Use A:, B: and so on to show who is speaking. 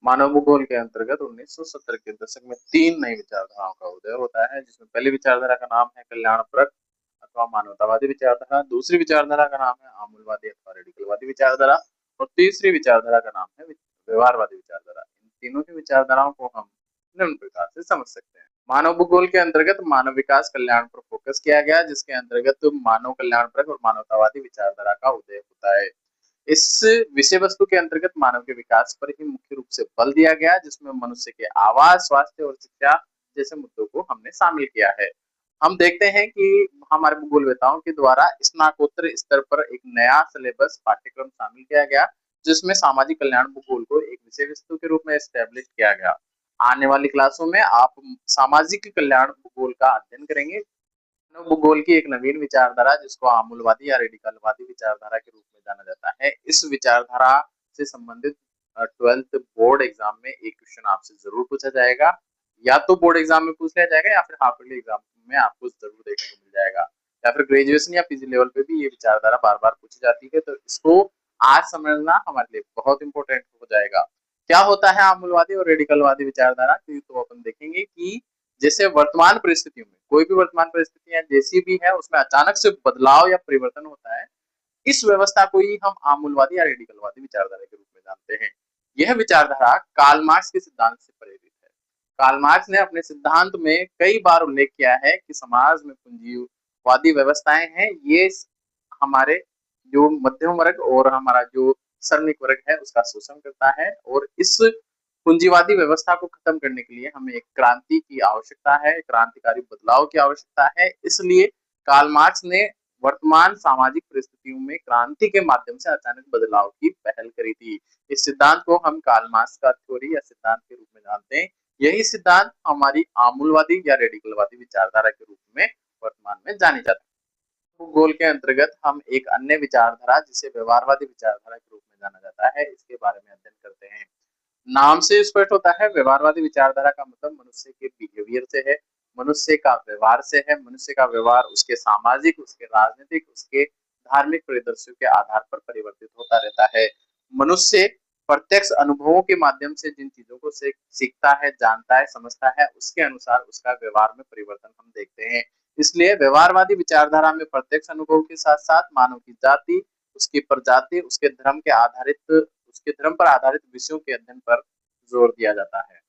A: मानव भूगोल के अंतर्गत 1970 के दशक में 3 नई विचारधाराओं का उदय होता है, जिसमें पहली विचारधारा का नाम है कल्याणपरक अथवा मानवतावादी विचारधारा, दूसरी विचारधारा का नाम है आमूलवादी अथवा रेडिकलवादी विचारधारा और तीसरी विचारधारा का नाम है व्यवहारवादी विचारधारा। इन तीनों की विचारधाराओं को हम निम्न प्रकार से समझ सकते हैं। मानव भूगोल के अंतर्गत मानव विकास कल्याण पर फोकस किया गया, जिसके अंतर्गत मानव कल्याणपरक और मानवतावादी विचारधारा का उदय होता है। इस विषय वस्तु के अंतर्गत मानव के विकास पर ही मुख्य रूप से बल दिया गया, जिसमें मनुष्य के आवास, स्वास्थ्य और शिक्षा जैसे मुद्दों को हमने शामिल किया है। हम देखते हैं कि हमारे भूगोलवेताओं के द्वारा स्नातकोत्तर स्तर पर एक नया सिलेबस पाठ्यक्रम शामिल किया गया, जिसमें सामाजिक कल्याण भूगोल को एक विषय वस्तु के रूप में एस्टेब्लिश किया गया। आने वाली क्लासों में आप सामाजिक कल्याण भूगोल का अध्ययन करेंगे। मानव भूगोल की एक नवीन विचारधारा, जिसको आमूलवादी या रेडिकलवादी विचारधारा के रूप में जाना जाता है। इस विचारधारा से संबंधित 12th बोर्ड एग्जाम में एक क्वेश्चन आपसे जरूर पूछा जाएगा। या तो बोर्ड एग्जाम में पूछ लिया जाएगा या फिर हाफ ईयरली एग्जाम में आपको जरूर देखने को मिल जाएगा, या फिर ग्रेजुएशन या पीजी लेवल पे भी ये विचारधारा बार बार पूछी जाती है। तो इसको आज समझना हमारे लिए बहुत इंपॉर्टेंट हो जाएगा। क्या होता है आमूलवादी और रेडिकलवादी विचारधारा, तो अपन देखेंगे कि जैसे वर्तमान परिस्थितियों में कोई भी वर्तमान परिस्थितियां जैसी भी है, उसमें अचानक से बदलाव या परिवर्तन होता है, इस व्यवस्था को ही हम आमूलवादी या रेडिकलवादी विचारधारा के रूप में जानते हैं। यह विचारधारा कार्ल मार्क्स के सिद्धांत से प्रेरित है। कार्ल मार्क्स ने अपने सिद्धांत में कई बार उल्लेख किया है कि समाज में पूंजीवादी व्यवस्थाएं हैं, ये हमारे जो मध्यम वर्ग और हमारा जो श्रमिक वर्ग है उसका शोषण करता है, और इस पूंजीवादी व्यवस्था को खत्म करने के लिए हमें एक क्रांति की आवश्यकता है, क्रांतिकारी बदलाव की आवश्यकता है। इसलिए कार्ल मार्क्स ने वर्तमान सामाजिक परिस्थितियों में क्रांति के माध्यम से अचानक बदलाव की पहल करी थी। इस सिद्धांत को हम कार्ल मार्क्स का थ्योरी या सिद्धांत के रूप में जानते हैं। यही सिद्धांत हमारी आमूलवादी या रेडिकलवादी विचारधारा के रूप में वर्तमान में जानी जाती है। भूगोल के अंतर्गत हम एक अन्य विचारधारा, जिसे व्यवहारवादी विचारधारा के रूप में जाना जाता है, इसके बारे में अध्ययन करते हैं। नाम से स्पष्ट होता है, व्यवहारवादी विचारधारा का मतलब मनुष्य के बिहेवियर से है, मनुष्य का व्यवहार से है। मनुष्य का व्यवहार उसके सामाजिक, उसके राजनीतिक, उसके धार्मिक परिदृश्यों के आधार पर परिवर्तित होता रहता है। मनुष्य प्रत्यक्ष अनुभवों के माध्यम से जिन चीजों को सीखता है, जानता है, समझता है, उसके अनुसार उसका व्यवहार में परिवर्तन हम देखते हैं। इसलिए व्यवहारवादी विचारधारा में प्रत्यक्ष अनुभव के साथ साथ मानव की जाति, उसकी प्रजाति, उसके धर्म पर आधारित विषयों के अध्ययन पर जोर दिया जाता है।